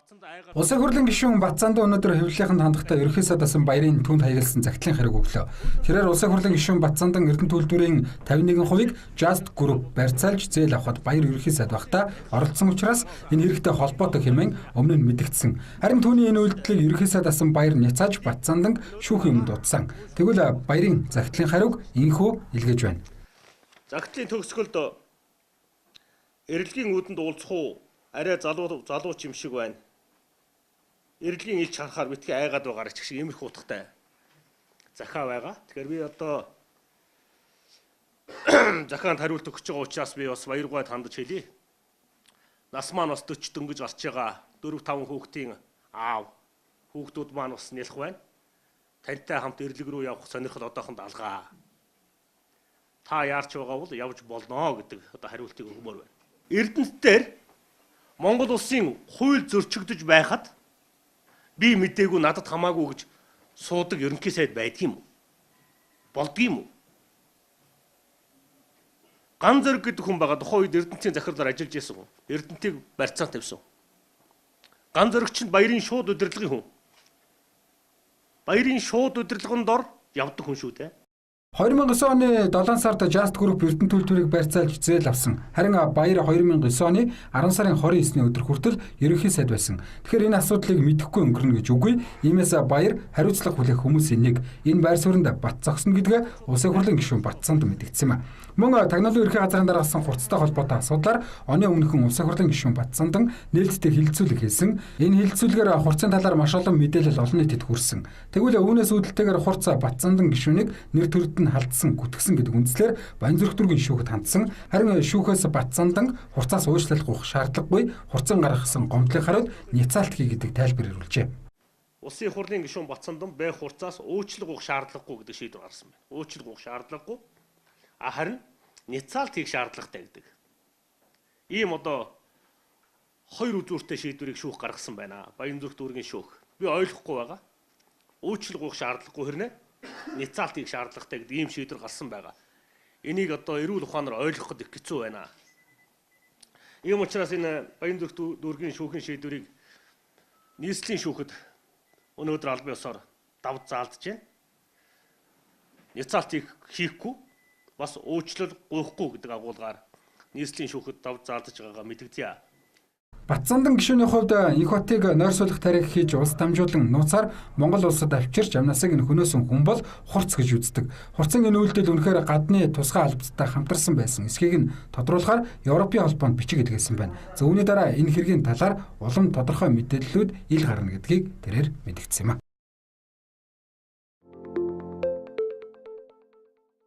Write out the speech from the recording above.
Улсын хурлын гишүүн Батцаанд өнөөдөр хэвлэлийнхэн хандахтаа ерөнхий сайд асан баярын түнд хаягдсан захидлын хэрэг өглөө. Тэрээр улсын хурлын гишүүн Батцаандан Эрдэнэ төлөвлөрийн 51%-ийг Just Group барьцаалж зээл авахд баяр ерөнхий сайд багтаа оролцсон учраас энэ хэрэгтэй холбоотой хэмээн өмнө нь мэдэгдсэн. Харин түүний энэ үйлдэлийг ерөнхий сайд асан баяр няцааж Батцаандан шүүхийн өмнө дутсан. Тэгвэл баярын захидлын хариуг инхүү илгээж байна. Захидлын төгсгөлд эрэлгийн үүдэнд уулзах уу? Арай залууч юм шиг байна. Эрэлгийн илч харахаар битгий айгаад байгаа ч шиг иймэрхүү утгатай захаа байгаа. Тэгэхээр би одоо захаанд хариулт өгч байгаа учраас би бас баяргай хандаж хэлье. Нас маань бас 40 дөнгөж гарч байгаа 4-5 хүүхдийн аав хүүхдүүд маань бас нэлэх байна. Тантай хамт эрлэг рүү явах сонирхол одоохонд алгаа. Та яарч байгаа бол явж болно гэдэг одоо хариултыг өгмөр байна. Эрдэнэт дээр Монгол улсын хууль зөрчигдөж байхад би мэдээгүй надад хамаагүй гэж суудаг ерөнхий сайд байдаг юм уу? Болдго юм уу? Ган зэрэг гэдэг хүн байгаа тухайн үед Эрдэнэтийн захирлаар ажиллаж байсан хүн. Эрдэнэтийг барьцаан тавьсан. Ган зэрэг чинь баярын шууд удирдлагын хүн. Баярын шууд удирдлагын дор явдаг хүн шүү дээ. 2009 оны 7 сард Just Group Эрдэнэ төлөвлөрийг барьцаалж зээл авсан. Харин баяр 2009 оны 10 сарын 29-ны өдөр хүртэл ерөнхий сайд байсан. Тэгэхээр энэ асуудлыг мэдэхгүй өнгөрнө гэж үгүй. Иймээс баяр хариуцлага хүлээх хүмүүсийн нэг энэ байр суурьнд бат зогсно гэдгээ улсын хурлын гишүүн Батцаанд мэдэгдсэн юм. Мөн Тагнуулын ерхий газрын дараа гарсан хурцтай холбоотой асуудлаар оны өмнөхөн улсын хурлын гишүүн Батцаандан нээлттэй хилцүүлэг хийсэн. Энэ хилцүүлгээр хурцын талаар маш олон мэдээлэл олон нийтэд хүрсэн. Тэгвэл үүнээс үүдэлтэйгээр хурц Батцаандан гишүүнийг нэр төрөд нь халдсан, гүтгсэн гэдэг үндслээр Баянзүрх дүүргийн шүүхэд хандсан. Харин шүүхээс Батцаандан хурцаас уучлалт гуйх шаардлагагүй, хурцан гаргасан гомдлын хариуд няцаалт хий гэдэг тайлбар ирүүлжээ. Улсын хурлын гишүүн Батцаандан байх хурцаас уучлалт гуйх шаардлагагүй гэдэг шийдвэр гаргасан байна. Уучлалт гуйх шаардлагагүй. Харин няцаалт хийх шаардлагатай гэдэг. Ийм одоо хоёр үзүүртэй шийдвэрийг шүүх гаргасан байна. Баянзүрх дүүргийн шүүх. Би ойлгохгүй байгаа. Уучлалт гуйх шаардлагагүй хэрнээ няцаалт хийх шаардлагатай гэдэг ийм шийдвэр гарсан байгаа. Энийг одоо эрүүл ухаанаар ойлгоход их хэцүү байна. Ийм учраас энэ Баянзүрх дүүргийн шүүхийн шийдвэрийг нийслэлийн шүүхэд өнөөдөр албан ёсоор давж заалдж байна. Няцаалт хийхгүй бас уучлал гуйхгүй гэдэг агуулгаар нийслэлийн шүүхэд давж заалдж байгаагаа мэдэгдэе. Батцаандан гишүүний хувьд их хотыг нойрсуулах тариг хийж улс дамжуулан нууцаар Монгол улсад авчирч амнасыг нь хөнөөсөн хүн бол хурц гэж үздэг. Хурцын энэ үйлдэл үнэхээр гадны тусгай албадтай хамтарсан байсан. Эсхийг нь тодруулахаар Европын холбоонд бичиг илгээсэн байна. За үүний дараа энэ хэргийн талаар улам тодорхой мэдээллүүд ил гарна гэдгийг тэрээр мэдгдсэн юм.